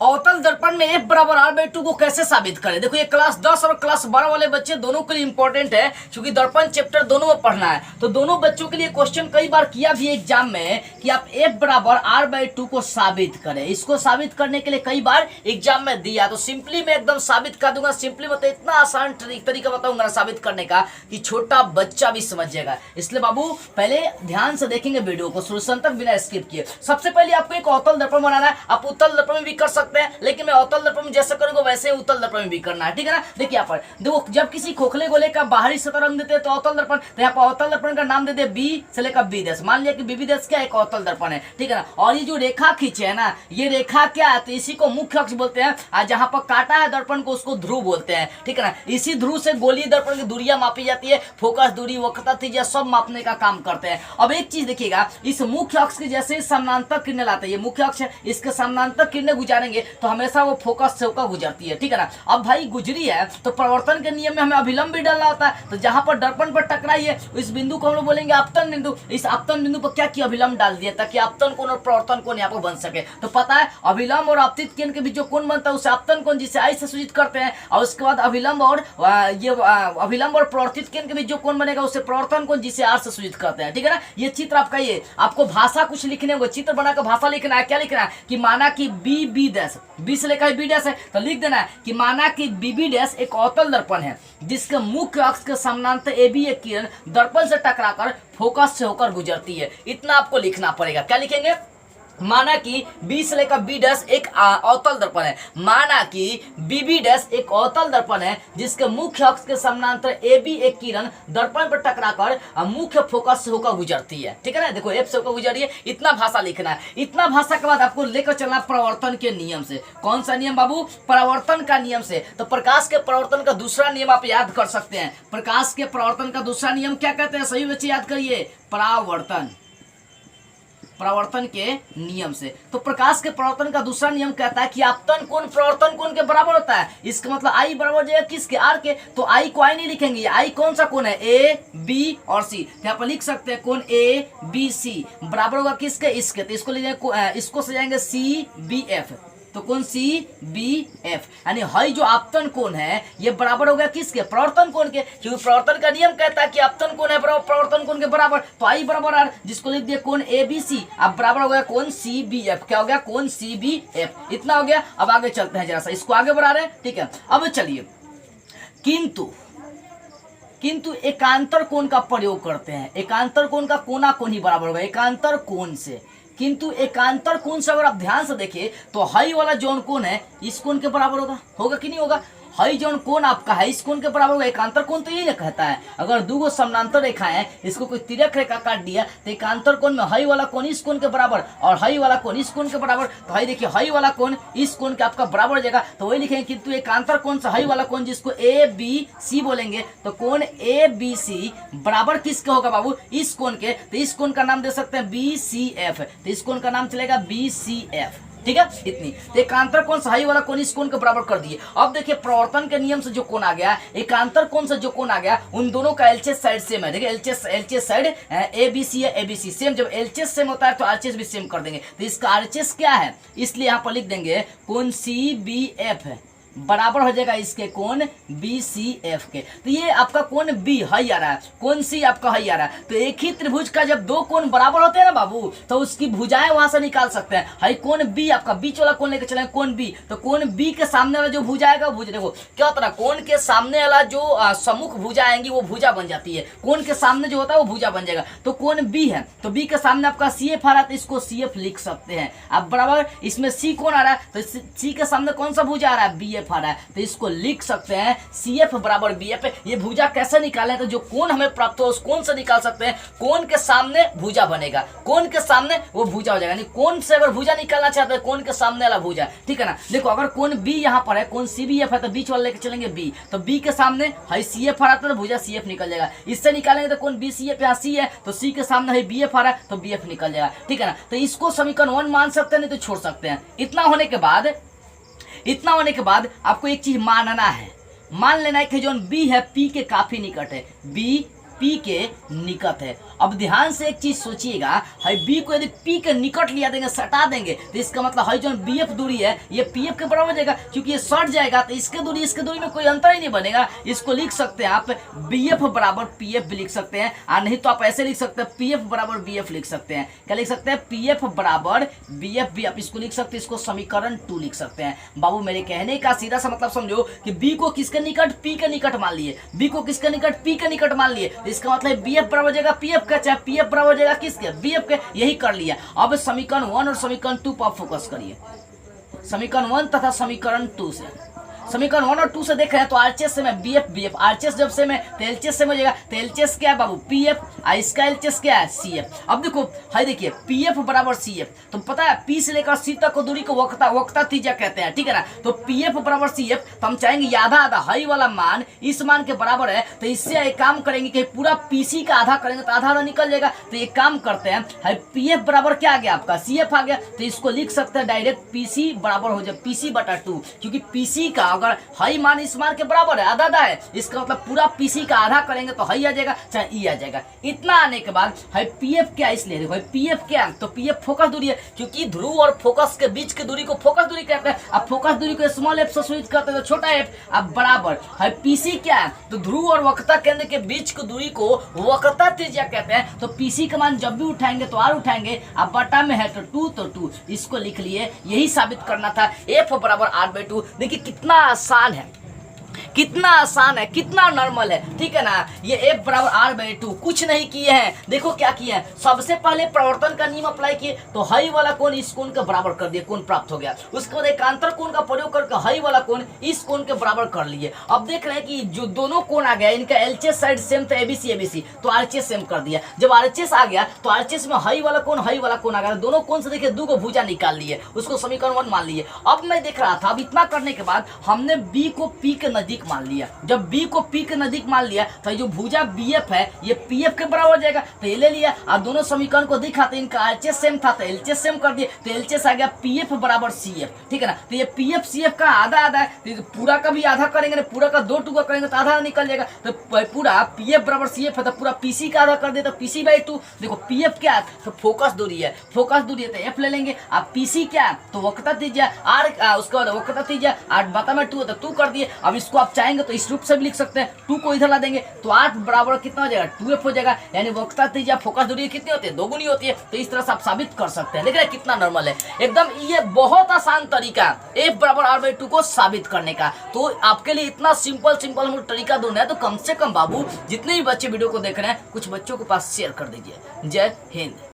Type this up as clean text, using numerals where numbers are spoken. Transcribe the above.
अवतल दर्पण में F बराबर r/2 को कैसे साबित करें। देखो ये क्लास 10 और क्लास 12 वाले बच्चे दोनों के लिए इंपॉर्टेंट है, क्योंकि दर्पण चैप्टर दोनों में पढ़ना है। तो दोनों बच्चों के लिए क्वेश्चन कई बार किया भी एग्जाम में कि आप F बराबर r/2 को साबित करें। इसको साबित करने के लिए कई बार एग्जाम में दिया, तो सिंपली मैं एकदम साबित कर दूंगा। सिंपली मतलब इतना आसान तरीका बताऊंगा ना साबित करने का कि छोटा बच्चा भी समझ जाएगा। इसलिए बाबू पहले ध्यान से देखेंगे वीडियो को शुरू तक बिना स्किप किए। सबसे पहले आपको एक अवतल दर्पण बनाना है। आप उत्तल दर्पण में भी कर सकते हैं, लेकिन मैं अवतल दर्पण में जैसे करूंगा वैसे ही उत्तल दर्पण में भी करना है, ठीक है ना। देखिए यहाँ पर देखो, जब किसी खोखले गोले का बाहरी सतह रंग देते हैं तो अवतल दर्पण, तो यहाँ पर अवतल दर्पण का नाम देते हैं बी से लेकर बी देश। मान लिया कि बी देश क्या एक अवतल दर्पण है, ठीक है ना। और ये जो रेखा खींचे है ना, ये रेखा क्या है, तो इसी को मुख्य अक्ष बोलते हैं। जहां पर काटा है दर्पण को उसको ध्रुव बोलते हैं, ठीक है ना। इसी ध्रुव से गोलीय दर्पण की दूरियां मापी जाती है, फोकस दूरी, वक्रता त्रिज्या सब मापने का काम करते हैं। अब एक चीज देखिएगा, इस मुख्य अक्ष के जैसे समानांतर किरणें लाते हैं, ये मुख्य अक्ष है, इसके समानांतर किरणें गुजारेंगे तो हमेशा वो फोकस से होकर गुजरती है, ठीक है ना। अब भाई गुजरी है तो प्रवर्तन के नियम में हमें अभिलंब भी डालना होता है। तो जहां पर दर्पण पर टकराई है इस बिंदु को हम लोग बोलेंगे आपतन बिंदु। इस आपतन बिंदु पर क्या किया, अभिलंब डाल दिया ताकि आपतन कोण और प्रवर्तन कोण यहाँ पर बन सके। तो पता है अभिलंब और आपतित केंद्र के बीच जो कोण बनता है उसे आपतन कोण, जिसे आई से सूचित करते हैं। और उसके बाद अभिलंब और अभिलंब और प्रवर्तित केंद्र के बीच जो कोण बनेगा उसे प्रवर्तन कोण, जिसे आर से सूचित करते हैं, ठीक है ना। ये चित्र आपका, ये आपको भाषा कुछ लिखने होगा, चित्र बनाकर भाषा लिखना है। क्या लिखना है कि माना कि बी डैश, बी से लेकर बी डैश है तो लिख देना है कि माना कि बी डैश एक अवतल दर्पण है जिसके मुख्य अक्ष के समानांतर AB एक किरण दर्पण से टकराकर फोकस से होकर गुजरती है। इतना आपको लिखना पड़ेगा। क्या लिखेंगे, माना कि बी से लेकर बी डैश एक अवतल दर्पण है। माना कि बी डैश एक अवतल दर्पण है जिसके मुख्य अक्ष के समानांतर AB एक किरण दर्पण पर टकराकर मुख्य फोकस से होकर गुजरती है, ठीक है ना। देखो F से होकर गुजरी है, इतना भाषा लिखना है। इतना भाषा के बाद आपको लेकर चलना प्रवर्तन के नियम से। कौन सा नियम बाबू, प्रवर्तन का नियम से। तो प्रकाश के प्रवर्तन का दूसरा नियम आप याद कर सकते हैं। प्रकाश के प्रवर्तन का दूसरा नियम क्या कहते हैं, सही बच्चे याद करिए, परावर्तन, प्रवर्तन के नियम से। तो प्रकाश के प्रवर्तन का दूसरा नियम कहता है कि आपतन कोण प्रवर्तन कोण के बराबर होता है। इसका मतलब आई बराबर जाएगा किसके, आर के। तो आई को आई नहीं लिखेंगे, आई कौन सा कोण है, ए बी और सी। यहाँ पर लिख सकते हैं कोण ए बी सी बराबर होगा किसके, इसके। तो इसको ले जाएंगे, इसको सजाएंगे सी बी एफ। तो कौन सी बी एफ, यानी हई जो आपतन कोण है ये बराबर हो गया किसके, प्रवर्तन कोण के। क्योंकि प्रवर्तन का नियम कहता है कि आपतन कोण है प्रवर्तन कोण के बराबर। तो आई बराबर आर, जिसको लिख दिया कोण ए बी सी, अब बराबर हो गया कोण सी बी एफ। क्या हो गया, कोण सी बी एफ। इतना हो गया। अब आगे चलते हैं, जरा सा इसको आगे बढ़ा रहे हैं, ठीक है। अब चलिए किंतु एकांतर कोण का प्रयोग करते हैं। एकांतर कोण का कोना कोण ही बराबर होगा एकांतर कोण से। किंतु एकांतर कोण से अगर आप ध्यान से देखिए तो हई वाला जौन कोण है इस कोण के बराबर होगा कि नहीं होगा। हई जौन कोण आपका है इस कोण के बराबर होगा। एकांतर कोण तो यही ना कहता है, अगर दो गो समानांतर रेखा है इसको कोई तिर्यक रेखा काट दिया तो एकांतर कोण में हई वाला कोण इस कोण के बराबर और हई वाला कोण इस कोण के बराबर। तो हई देखिए हई वाला कोण इस कोण के आपका बराबर हो जाएगा। तो वही लिखेंगे किंतु एकांतर कोण से हई वाला कोण जिसको ए बी सी बोलेंगे, तो कोण ए बी सी बराबर किसके होगा बाबू, इस कोण के। तो इस कोण का नाम दे सकते हैं बी सी एफ। तो इस कोण का नाम चलेगा बी सी एफ, ठीक है। इतनी तो एकांतर कोण सही वाला कोण इस कोण के बराबर कर दिए। अब देखिए प्रवर्तन के नियम से जो कोण आ गया, एकांतर कोण से जो कोण आ गया, उन दोनों का एलचेस साइड सेम है। देखिए एलचेस साइड ए बी सी है, ए बी सी सेम। जब एलचेस सेम होता है तो आरचेस भी सेम कर देंगे। तो इसका आरचेस क्या है, इसलिए यहाँ पर लिख देंगे कोण सी बी एफ है बराबर हो जाएगा इसके कोण बी सी एफ के। तो ये आपका कोण बी हई आ रहा है, कोण सी आपका हई आ रहा है। तो एक ही त्रिभुज का जब दो कोण बराबर होते हैं ना बाबू, तो उसकी भुजाएं वहां से निकाल सकते हैं। हई कोण बी आपका बीच वाला कोण लेकर चले कोण बी, तो कोण बी के सामने वाला जो भुजा आएगा भुजा, देखो क्या होता है, कोण के सामने वाला जो सम्मुख भुजा आएंगी वो भुजा बन जाती है। कोण के सामने जो होता है वो भुजा बन जाएगा। तो कोण बी है तो बी के सामने आपका सी एफ आ रहा है, तो इसको सी एफ लिख सकते हैं। अब बराबर इसमें सी कोण आ रहा है तो सी के सामने कौन सा भुजा आ रहा है, बी एफ आ रहा है, तो इसको लिख सकते हैं सी एफ बराबर बी एफ। ये भुजा कैसे निकालें, तो जो कोण हमें प्राप्त हो उस कोण से निकाल सकते हैं। कोण के सामने भुजा बनेगा, कोण के सामने वो भुजा हो जाएगा। यानी कोण से अगर भुजा निकालना चाहते हैं कोण के सामने वाला भुजा, ठीक है ना। देखो अगर कोण बी यहाँ पर है, कोण सी बी एफ है, तो बीच वाला लेके चलेंगे बी, तो बी के सामने है सी एफ आ रहा था तो भुजा सी एफ निकल जाएगा। इससे निकालेंगे तो कोण बी सी एफ, यहाँ सी है तो सी के सामने है बी एफ आ रहा है तो बी एफ निकल जाएगा, ठीक है ना। तो इसको समीकरण 1 मान सकते हैं, नहीं तो छोड़ सकते हैं। इतना होने के बाद आपको एक चीज मानना है, मान लेना है कि जो बी है पी के काफी निकट है, बी पी के निकट है। अब ध्यान से एक चीज सोचिएगा, है बी को यदि पी के निकट लिया देंगे, सटा देंगे, तो इसका मतलब है जो बी एफ दूरी है ये पी एफ के बराबर हो जाएगा, क्योंकि ये सट जाएगा तो इसके दूरी में कोई अंतर ही नहीं बनेगा। इसको लिख सकते हैं आप बी एफ बराबर पी एफ भी लिख सकते हैं, और नहीं तो आप ऐसे लिख सकते हैं पी एफ बराबर बी एफ लिख सकते हैं। क्या लिख सकते हैं? पी एफ बराबर बी एफ भी आप इसको लिख सकते हैं, इसको समीकरण 2 लिख सकते हैं। बाबू मेरे कहने का सीधा सा मतलब समझो कि बी को किसके निकट? पी के निकट मान लिए, बी को किसके निकट? पी के निकट मान लिए, तो इसका मतलब बी एफ बराबर हो जाएगा पी एफ का, चाहे पी एफ बराबर हो जाएगा किसके? बी एफ के। यही कर लिया। अब समीकरण 1 और समीकरण 2 पर फोकस करिए। समीकरण 1 तथा समीकरण 2 से, समीकरण 1 और 2 से देख रहे हैं तो आरएचएस से मैं बीएफ, बीएफ आरएचएस जब से मैं तो एलएचएस से हो जाएगा, तो एलएचएस क्या है बाबू? पीएफ, और इसका एलएचएस क्या है? सीएफ। अब देखो है, देखिए पीएफ बराबर सीएफ, तो पता है पी से लेकर सी तक को दूरी को वक्रता त्रिज्या कहते हैं, ठीक है ना। तो पीएफ बराबर सीएफ, तो हम चाहेंगे आधा आधा हाई वाला मान इस मान के बराबर है, तो इससे एक काम करेंगे कि पूरा पीसी का आधा करेंगे तो आधा आधा निकल जाएगा। तो एक काम करते हैं, है पीएफ बराबर क्या आ गया आपका? सीएफ आ गया, तो इसको लिख सकते हैं डायरेक्ट पीसी बराबर हो जाए पीसी बटा 2, क्योंकि पीसी का अगर हाई मान इस मान के बराबर है, आधा आधा है, इसका मतलब पूरा पीसी का आधा करेंगे तो हाई आ जाएगा, चाहे ई आ जाएगा। इतना आने के बाद है पीएफ क्या? इसलिए देखो पीएफ क्या? तो पीएफ फोकस दूरी है, क्योंकि ध्रुव और फोकस के बीच की दूरी को फोकस दूरी कहते हैं। अब फोकस दूरी को स्मॉल एफ से सूचित करते हैं, तो छोटा एफ। अब बराबर है पीसी क्या है? तो ध्रुव और वक्रता केंद्र के बीच की दूरी को वक्रता त्रिज्या कहते हैं। तो पीसी का मान जब भी उठाएंगे तो आर उठाएंगे, अब बटा में है तो 2, तो 2 इसको लिख लिए। यही साबित करना था, एफ बराबर आर बाई 2। देखिए कितना आसान है, कितना आसान है, कितना नॉर्मल है, ठीक है ना। ये एफ बराबर आर बाई 2, कुछ नहीं किए हैं। देखो क्या किए हैं, सबसे पहले प्रवर्तन का नियम अप्लाई किए, तो हाई वाला कोण इस कोण के बराबर कर दिए, कोण प्राप्त हो गया। उसके बाद एकांतर कोण का प्रयोग करके हाई वाला कोण इस कोण के बराबर कर लिए। अब देख रहे हैं कि जो दोनों कोण आ गया, इनका एलएचएस साइड सेम था, एबीसी एबीसी, तो आरएचएस सेम कर दिया। जब आरएचएस आ गया तो आरएचएस में हाई वाला कोण आ गया, दोनों कोण से देखिए 2 को भुजा निकाल लिए, उसको समीकरण 1 मान लिए। अब मैं देख रहा था, अब इतना करने के बाद हमने बी को पी के नजदीक मान लिया। जब बी को पी के नजदीक मान लिया तो जो भुजा बीएफ है ये पीएफ के बराबर हो जाएगा, तो ये ले लिया। और दोनों समीकरण को दिखाते इनका आरएचएस सेम था, तो एलएचएस सेम कर दिए, तो एलएचएस आ गया पीएफ बराबर सीएफ, ठीक है ना। तो ये पीएफ सीएफ का आधा आधा है, तो पूरा का भी आधा करेंगे, पूरा का 2 टुकड़ा करेंगे तो आधा निकल जाएगा। तो पूरा पीएफ बराबर सीएफ है, तो पूरा पीसी का आधा कर दिया, तो पीसी बाई 2। देखो पीएफ क्या है? तो फोकस दूरी है, फोकस दूरी है तो एफ ले लेंगे। अब पीसी क्या है? तो वक्रता त्रिज्या आर, उसके बाद वक्रता त्रिज्या 8 बटा में 2 है, तो 2 कर दिए। अब इसको आप चाहेंगे तो इस रूप से भी लिख सकते हैं, 2 को इधर ला देंगे तो 8 बराबर कितना हो जाएगा? 2f हो जाएगा। यानी वक्रता त्रिज्या फोकस दूरी कितनी होती है? 2 गुनी होती है। तो इस तरह से आप साबित कर सकते हैं। देख रहे हैं कितना नॉर्मल है एकदम। ये बहुत आसान तरीका f बराबर r बाई 2 को साबित करने का। तो आपके लिए इतना सिंपल हम लोग तरीका ढूंढ रहे हैं, तो कम से कम बाबू जितने भी बच्चे वीडियो को देख रहे हैं, कुछ बच्चों के पास शेयर कर दीजिए। जय हिंद।